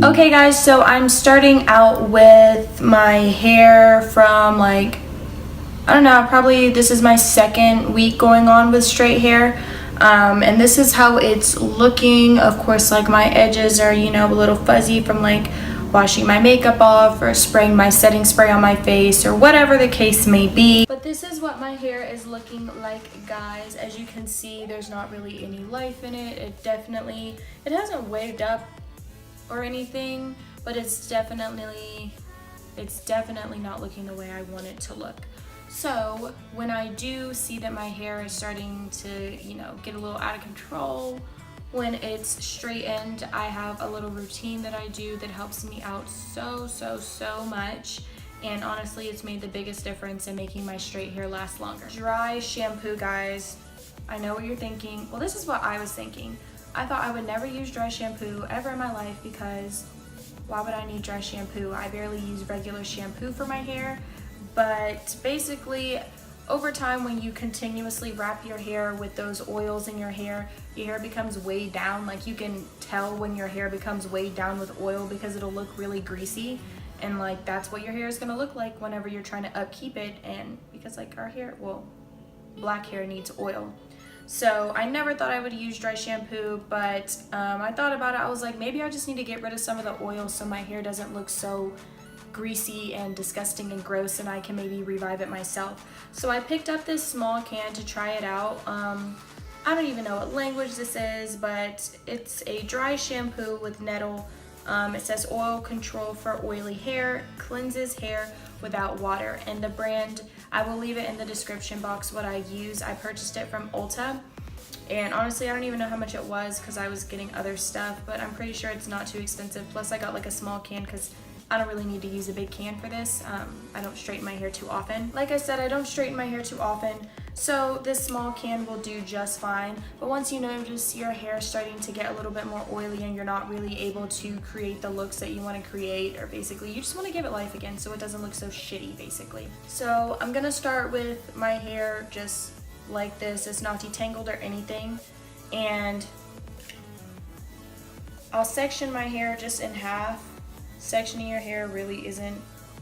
Okay guys, so I'm starting out with my hair from like, I don't know, probably this is my second week going on with straight hair. And this is how it's looking. Of course, like my edges are, you know, a little fuzzy from like washing my makeup off or spraying my setting spray on my face or whatever the case may be. But this is what my hair is looking like, guys. As you can see, there's not really any life in it. It hasn't waved up or anything, but it's definitely not looking the way I want it to look. So when I do see that my hair is starting to, you know, get a little out of control, when it's straightened, I have a little routine that I do that helps me out so much. And honestly, it's made the biggest difference in making my straight hair last longer. Dry shampoo, guys. I know what you're thinking. Well, this is what I was thinking. I thought I would never use dry shampoo ever in my life because why would I need dry shampoo? I barely use regular shampoo for my hair. But basically, over time, when you continuously wrap your hair with those oils in your hair becomes weighed down. Like, you can tell when your hair becomes weighed down with oil because it'll look really greasy. And like, that's what your hair is gonna look like whenever you're trying to upkeep it. And because like our hair, well, black hair needs oil. So I never thought I would use dry shampoo, but I thought about it. I was like, maybe I just need to get rid of some of the oil so my hair doesn't look so greasy and disgusting and gross, and I can maybe revive it myself. So I picked up this small can to try it out. I don't even know what language this is, but it's a dry shampoo with nettle. It says oil control for oily hair, cleanses hair without water, and the brand, I will leave it in the description box what I use. I purchased it from Ulta, and honestly I don't even know how much it was because I was getting other stuff, but I'm pretty sure it's not too expensive. Plus I got like a small can because I don't really need to use a big can for this. I don't straighten my hair too often. Like I said, I don't straighten my hair too often, so this small can will do just fine. But once you notice your hair starting to get a little bit more oily and you're not really able to create the looks that you want to create, or basically you just want to give it life again so it doesn't look so shitty basically. So I'm gonna start with my hair just like this. It's not detangled or anything, and I'll section my hair just in half. Sectioning your hair really isn't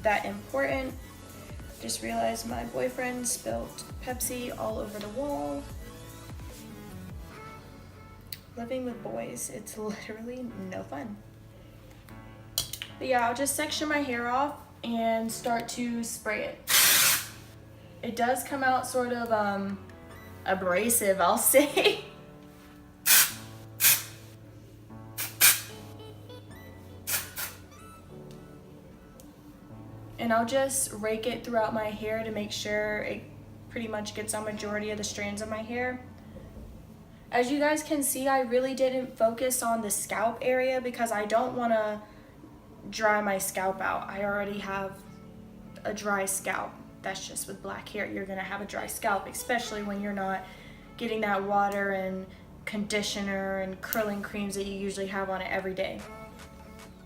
that important. Just realized my boyfriend spilled Pepsi all over the wall. Living with boys, it's literally no fun. But yeah, I'll just section my hair off and start to spray it. It does come out sort of abrasive, I'll say. And I'll just rake it throughout my hair to make sure it pretty much gets on majority of the strands of my hair. As you guys can see, I really didn't focus on the scalp area because I don't want to dry my scalp out. I already have a dry scalp. That's just with black hair. You're going to have a dry scalp, especially when you're not getting that water and conditioner and curling creams that you usually have on it every day.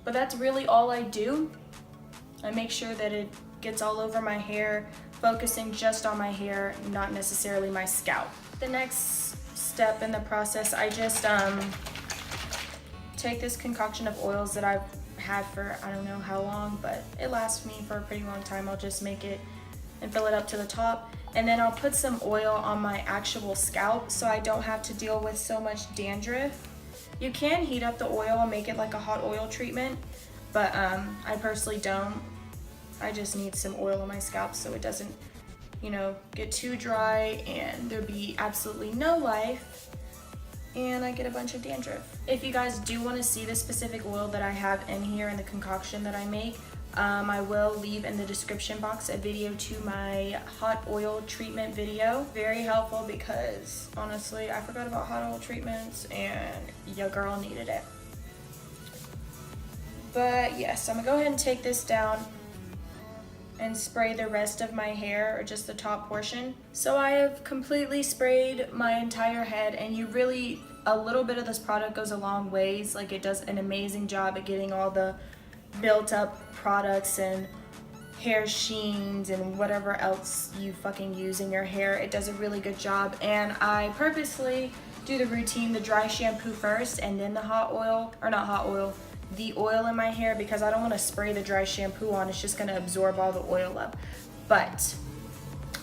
But that's really all I do. I make sure that it gets all over my hair, focusing just on my hair, not necessarily my scalp. The next step in the process, I just take this concoction of oils that I've had for I don't know how long, but it lasts me for a pretty long time. I'll just make it and fill it up to the top, and then I'll put some oil on my actual scalp so I don't have to deal with so much dandruff. You can heat up the oil and make it like a hot oil treatment, but I personally don't. I just need some oil on my scalp so it doesn't, you know, get too dry and there be absolutely no life and I get a bunch of dandruff. If you guys do want to see the specific oil that I have in here in the concoction that I make, I will leave in the description box a video to my hot oil treatment video. Very helpful because honestly I forgot about hot oil treatments and your girl needed it. But yes, I'm gonna go ahead and take this down and spray the rest of my hair, or just the top portion. So I have completely sprayed my entire head, and a little bit of this product goes a long ways. Like, it does an amazing job at getting all the built up products and hair sheens and whatever else you fucking use in your hair. It does a really good job, and I purposely do the routine, the dry shampoo first and then the hot oil, or not hot oil, the oil in my hair, because I don't want to spray the dry shampoo on. It's just going to absorb all the oil up. But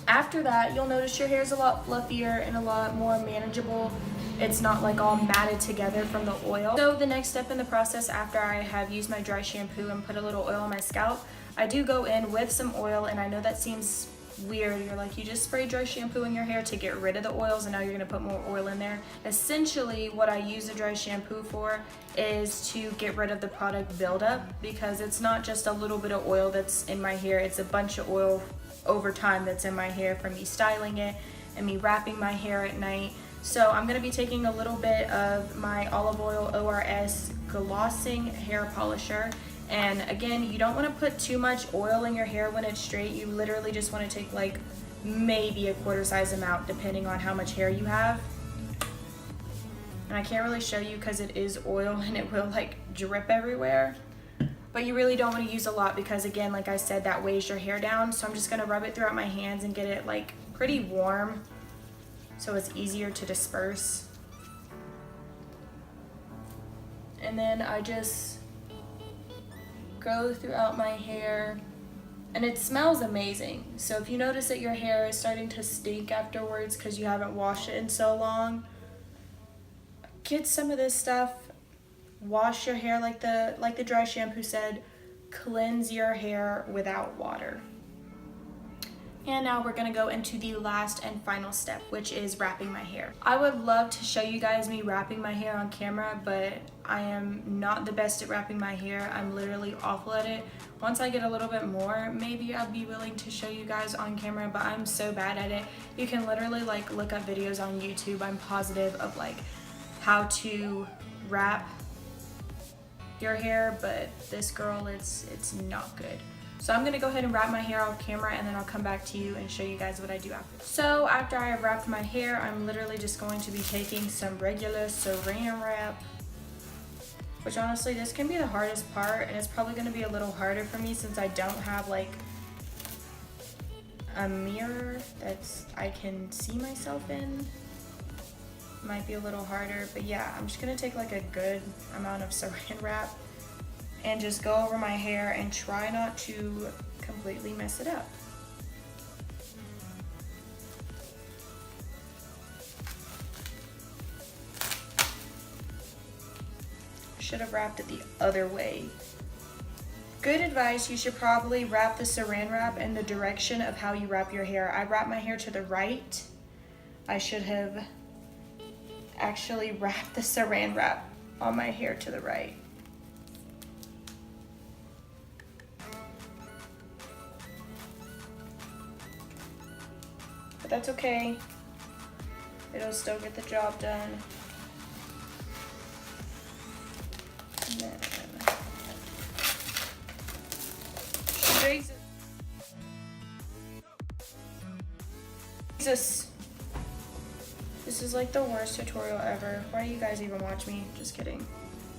after that, you'll notice your hair is a lot fluffier and a lot more manageable. It's not like all matted together from the oil. So the next step in the process, after I have used my dry shampoo and put a little oil on my scalp, I do go in with some oil. And I know that seems weird. You're like, you just spray dry shampoo in your hair to get rid of the oils and now you're gonna put more oil in there. Essentially, what I use the dry shampoo for is to get rid of the product buildup, because it's not just a little bit of oil that's in my hair, it's a bunch of oil over time that's in my hair from me styling it and me wrapping my hair at night. So I'm going to be taking a little bit of my olive oil ORS glossing hair polisher. And again, you don't want to put too much oil in your hair when it's straight. You literally just want to take like maybe a quarter size amount depending on how much hair you have. And I can't really show you because it is oil and it will like drip everywhere. But you really don't want to use a lot because, again, like I said, that weighs your hair down. So I'm just going to rub it throughout my hands and get it like pretty warm so it's easier to disperse. And then I just go throughout my hair, and it smells amazing. So if you notice that your hair is starting to stink afterwards because you haven't washed it in so long, get some of this stuff. Wash your hair like the dry shampoo said. Cleanse your hair without water. And now we're gonna go into the last and final step, which is wrapping my hair. I would love to show you guys me wrapping my hair on camera, but I am not the best at wrapping my hair. I'm literally awful at it. Once I get a little bit more, maybe I'll be willing to show you guys on camera, but I'm so bad at it. You can literally like look up videos on YouTube, I'm positive, of like how to wrap your hair, but this girl, it's not good. So I'm gonna go ahead and wrap my hair off camera, and then I'll come back to you and show you guys what I do after. So after I have wrapped my hair, I'm literally just going to be taking some regular saran wrap, which honestly, this can be the hardest part, and it's probably gonna be a little harder for me since I don't have like a mirror that's I can see myself in. Might be a little harder, but yeah, I'm just gonna take like a good amount of saran wrap and just go over my hair and try not to completely mess it up. Should have wrapped it the other way. Good advice, you should probably wrap the saran wrap in the direction of how you wrap your hair. I wrap my hair to the right. I should have actually wrap the saran wrap on my hair to the right. But that's okay. It'll still get the job done. And then, Jesus. This is like the worst tutorial ever. Why do you guys even watch me? Just kidding.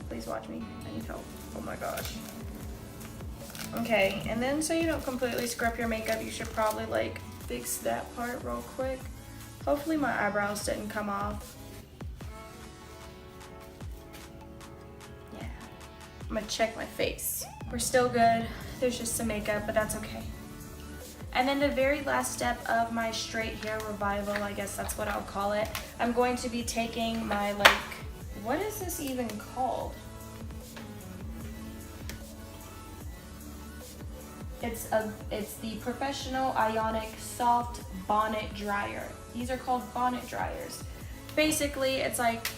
Please watch me. I need help. Oh my gosh. Okay, and then so you don't completely screw up your makeup, you should probably like fix that part real quick. Hopefully my eyebrows didn't come off. Yeah. I'm gonna check my face. We're still good. There's just some makeup, but that's okay. And then the very last step of my straight hair revival, I guess that's what I'll call it, I'm going to be taking my like, what is this even called? It's the Professional Ionic Soft Bonnet Dryer. These are called bonnet dryers. Basically, it's like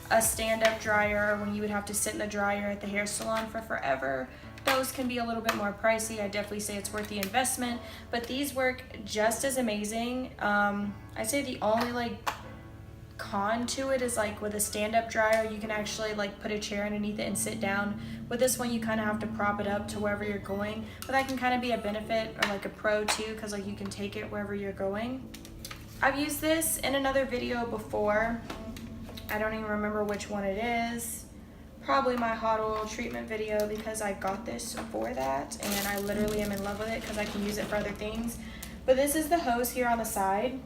a stand-up dryer when you would have to sit in the dryer at the hair salon for forever. Those can be a little bit more pricey. I definitely say it's worth the investment, but these work just as amazing. I'd say the only like con to it is like with a stand-up dryer, you can actually like put a chair underneath it and sit down. With this one, you kind of have to prop it up to wherever you're going, but that can kind of be a benefit or like a pro too, because like you can take it wherever you're going. I've used this in another video before. I don't even remember which one it is. Probably my hot oil treatment video, because I got this for that and I literally am in love with it because I can use it for other things. But this is the hose here on the side,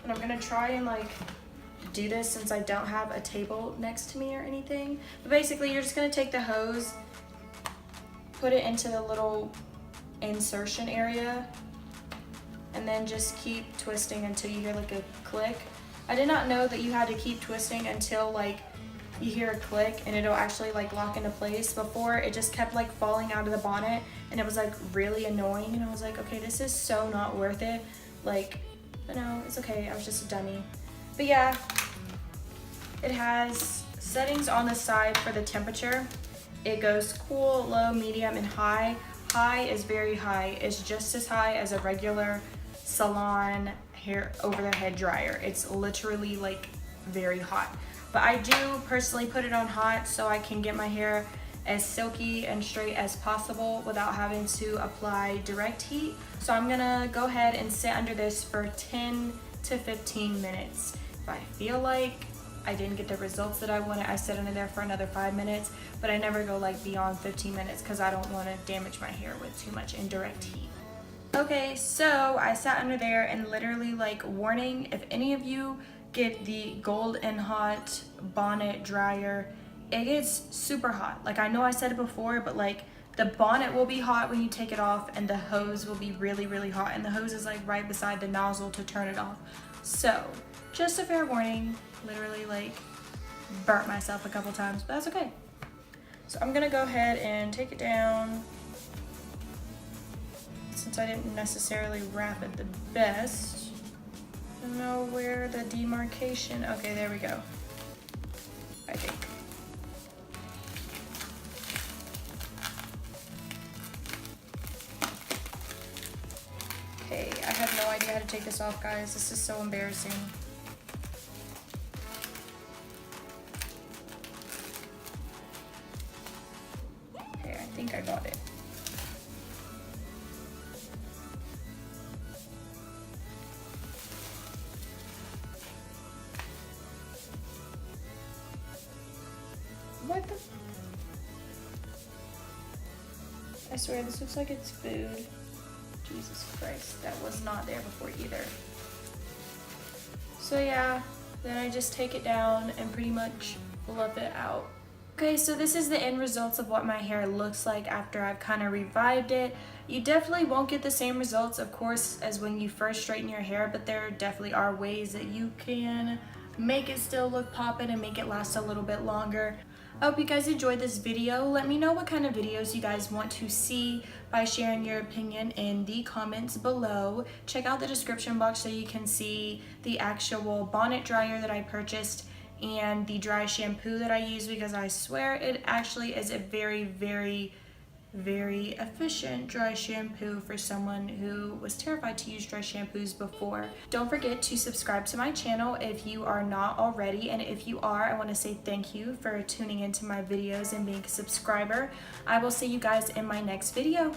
and I'm gonna try and like do this since I don't have a table next to me or anything. But basically, you're just gonna take the hose, put it into the little insertion area, and then just keep twisting until you hear like a click. I did not know that you had to keep twisting until like you hear a click and it'll actually like lock into place. Before, it just kept like falling out of the bonnet and it was like really annoying, and I was like, okay, this is so not worth it. Like, but no, it's okay, I was just a dummy. But yeah, it has settings on the side for the temperature. It goes cool, low, medium, and high. High is very high. It's just as high as a regular salon hair over the head dryer. It's literally like very hot. But I do personally put it on hot so I can get my hair as silky and straight as possible without having to apply direct heat. So I'm gonna go ahead and sit under this for 10 to 15 minutes. If I feel like I didn't get the results that I wanted, I sit under there for another 5 minutes, but I never go like beyond 15 minutes because I don't want to damage my hair with too much indirect heat. Okay, so I sat under there, and literally, like, warning, if any of you get the Gold and Hot bonnet dryer, it gets super hot. Like, I know I said it before, but like the bonnet will be hot when you take it off, and the hose will be really, really hot, and the hose is like right beside the nozzle to turn it off. So just a fair warning, literally like burnt myself a couple times, but that's okay. So I'm gonna go ahead and take it down. Since I didn't necessarily wrap it the best, I don't know where the demarcation, okay, there we go, I think. Okay, I have no idea how to take this off, guys. This is so embarrassing. Okay, I think I got it. What the? I swear this looks like it's food. Jesus Christ, that was not there before either. So yeah, then I just take it down and pretty much fluff it out. Okay, so this is the end results of what my hair looks like after I've kind of revived it. You definitely won't get the same results, of course, as when you first straighten your hair, but there definitely are ways that you can make it still look poppin' and make it last a little bit longer. I hope you guys enjoyed this video. Let me know what kind of videos you guys want to see by sharing your opinion in the comments below. Check out the description box so you can see the actual bonnet dryer that I purchased and the dry shampoo that I use, because I swear it actually is a very, very, very efficient dry shampoo for someone who was terrified to use dry shampoos before. Don't forget to subscribe to my channel if you are not already, and if you are, I want to say thank you for tuning into my videos and being a subscriber. I will see you guys in my next video.